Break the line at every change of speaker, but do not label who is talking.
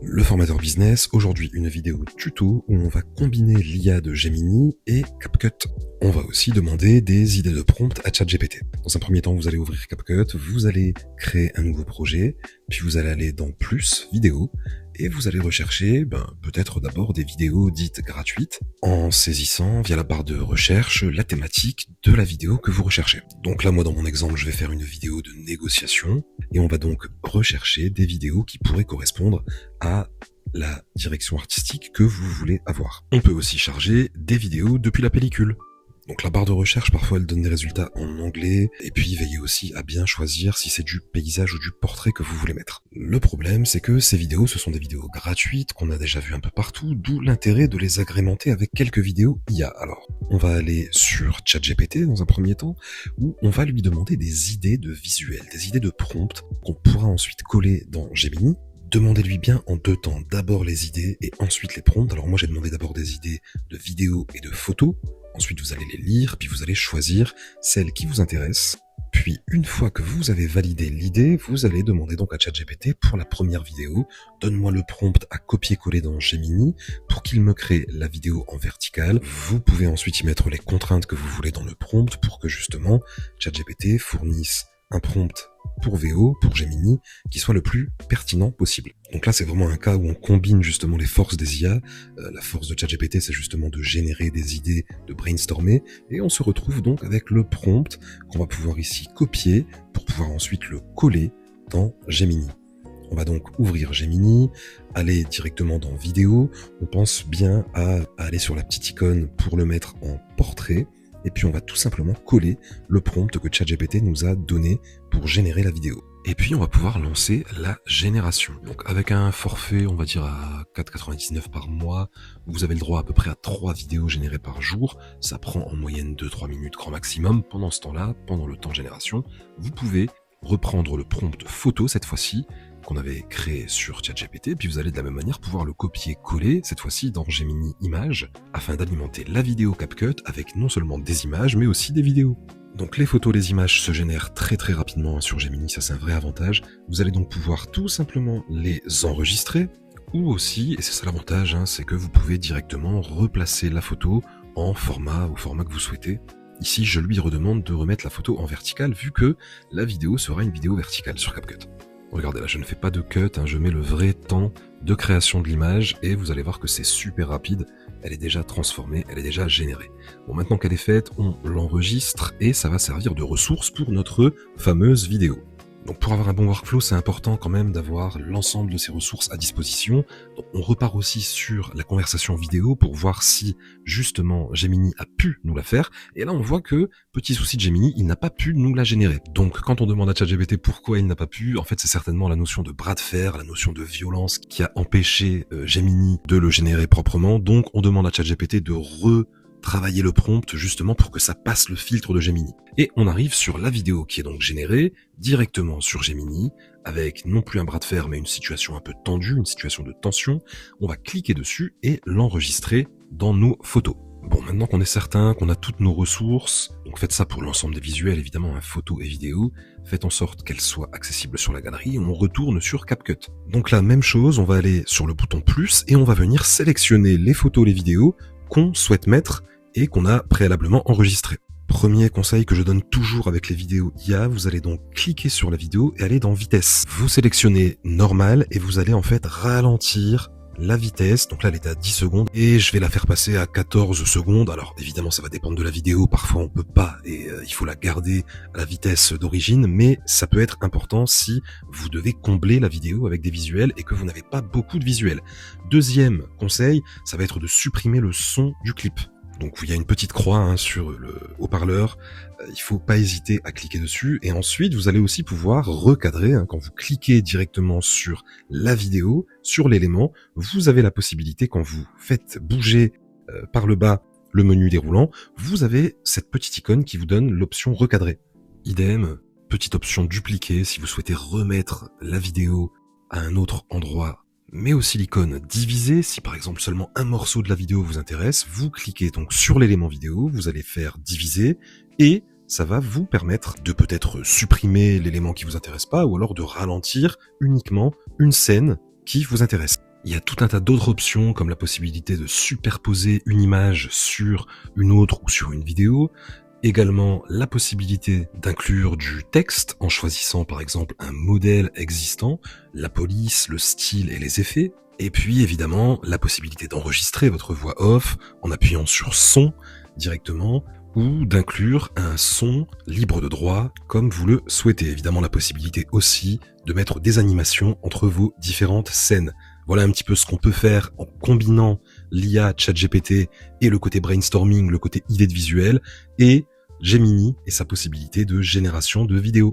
Le formateur business, aujourd'hui une vidéo tuto où on va combiner l'IA de Gemini et CapCut. On va aussi demander des idées de prompt à ChatGPT. Dans un premier temps, vous allez ouvrir CapCut, vous allez créer un nouveau projet, puis vous allez aller dans Plus, Vidéo, et vous allez rechercher peut-être d'abord des vidéos dites gratuites en saisissant via la barre de recherche la thématique de la vidéo que vous recherchez. Donc là, moi dans mon exemple, je vais faire une vidéo de négociation et on va donc rechercher des vidéos qui pourraient correspondre à la direction artistique que vous voulez avoir. On peut aussi charger des vidéos depuis la pellicule. Donc la barre de recherche, parfois elle donne des résultats en anglais, et puis veillez aussi à bien choisir si c'est du paysage ou du portrait que vous voulez mettre. Le problème, c'est que ces vidéos, ce sont des vidéos gratuites, qu'on a déjà vues un peu partout, d'où l'intérêt de les agrémenter avec quelques vidéos IA. Alors, on va aller sur ChatGPT dans un premier temps, où on va lui demander des idées de visuels, des idées de prompt, qu'on pourra ensuite coller dans Gemini. Demandez-lui bien en deux temps, d'abord les idées et ensuite les prompts. Alors moi j'ai demandé d'abord des idées de vidéos et de photos, ensuite vous allez les lire, puis vous allez choisir celles qui vous intéressent. Puis une fois que vous avez validé l'idée, vous allez demander donc à ChatGPT pour la première vidéo, donne-moi le prompt à copier-coller dans Gemini pour qu'il me crée la vidéo en verticale. Vous pouvez ensuite y mettre les contraintes que vous voulez dans le prompt pour que justement ChatGPT fournisse un prompt pour VO, pour Gemini, qui soit le plus pertinent possible. Donc là, c'est vraiment un cas où on combine justement les forces des IA. La force de ChatGPT, c'est justement de générer des idées, de brainstormer, et on se retrouve donc avec le prompt qu'on va pouvoir ici copier pour pouvoir ensuite le coller dans Gemini. On va donc ouvrir Gemini, aller directement dans Vidéo. On pense bien à aller sur la petite icône pour le mettre en portrait. Et puis on va tout simplement coller le prompt que ChatGPT nous a donné pour générer la vidéo. Et puis on va pouvoir lancer la génération. Donc avec un forfait, on va dire à 4,99 par mois, vous avez le droit à peu près à 3 vidéos générées par jour. Ça prend en moyenne 2-3 minutes grand maximum. Pendant ce temps-là, pendant le temps génération, vous pouvez reprendre le prompt photo cette fois-ci, qu'on avait créé sur ChatGPT, puis vous allez de la même manière pouvoir le copier-coller, cette fois-ci dans Gemini Images, afin d'alimenter la vidéo CapCut avec non seulement des images, mais aussi des vidéos. Donc les photos, les images se génèrent très rapidement sur Gemini, ça c'est un vrai avantage. Vous allez donc pouvoir tout simplement les enregistrer, ou aussi, et c'est ça l'avantage, c'est que vous pouvez directement replacer la photo au format que vous souhaitez. Ici, je lui redemande de remettre la photo en verticale, vu que la vidéo sera une vidéo verticale sur CapCut. Regardez là, je ne fais pas de cut, je mets le vrai temps de création de l'image et vous allez voir que c'est super rapide, elle est déjà transformée, elle est déjà générée. Bon, maintenant qu'elle est faite, on l'enregistre et ça va servir de ressource pour notre fameuse vidéo. Donc pour avoir un bon workflow, c'est important quand même d'avoir l'ensemble de ces ressources à disposition. Donc on repart aussi sur la conversation vidéo pour voir si justement Gemini a pu nous la faire. Et là on voit que, petit souci de Gemini, il n'a pas pu nous la générer. Donc quand on demande à ChatGPT pourquoi il n'a pas pu, en fait c'est certainement la notion de bras de fer, la notion de violence qui a empêché Gemini de le générer proprement. Donc on demande à ChatGPT de travailler le prompt justement pour que ça passe le filtre de Gemini. Et on arrive sur la vidéo qui est donc générée directement sur Gemini, avec non plus un bras de fer mais une situation un peu tendue, une situation de tension. On va cliquer dessus et l'enregistrer dans nos photos. Bon, maintenant qu'on est certain qu'on a toutes nos ressources, donc faites ça pour l'ensemble des visuels, évidemment, photos et vidéos, faites en sorte qu'elles soient accessibles sur la galerie et on retourne sur CapCut. Donc la même chose, on va aller sur le bouton plus et on va venir sélectionner les photos, les vidéos qu'on souhaite mettre et qu'on a préalablement enregistré. Premier conseil que je donne toujours avec les vidéos IA, vous allez donc cliquer sur la vidéo et aller dans vitesse. Vous sélectionnez normal et vous allez en fait ralentir la vitesse. Donc là elle est à 10 secondes et je vais la faire passer à 14 secondes. Alors évidemment ça va dépendre de la vidéo, parfois on peut pas et il faut la garder à la vitesse d'origine, mais ça peut être important si vous devez combler la vidéo avec des visuels et que vous n'avez pas beaucoup de visuels. Deuxième conseil, ça va être de supprimer le son du clip. Donc il y a une petite croix sur le haut-parleur, il faut pas hésiter à cliquer dessus et ensuite vous allez aussi pouvoir recadrer, quand vous cliquez directement sur la vidéo, sur l'élément, vous avez la possibilité quand vous faites bouger par le bas le menu déroulant, vous avez cette petite icône qui vous donne l'option recadrer. Idem, petite option dupliquer si vous souhaitez remettre la vidéo à un autre endroit, mais aussi l'icône diviser, si par exemple seulement un morceau de la vidéo vous intéresse, vous cliquez donc sur l'élément vidéo, vous allez faire diviser, et ça va vous permettre de peut-être supprimer l'élément qui vous intéresse pas, ou alors de ralentir uniquement une scène qui vous intéresse. Il y a tout un tas d'autres options comme la possibilité de superposer une image sur une autre ou sur une vidéo. Également la possibilité d'inclure du texte en choisissant par exemple un modèle existant, la police, le style et les effets. Et puis évidemment la possibilité d'enregistrer votre voix off en appuyant sur son directement ou d'inclure un son libre de droit comme vous le souhaitez. Évidemment la possibilité aussi de mettre des animations entre vos différentes scènes. Voilà un petit peu ce qu'on peut faire en combinant l'IA ChatGPT et le côté brainstorming, le côté idée de visuel, et Gemini et sa possibilité de génération de vidéos.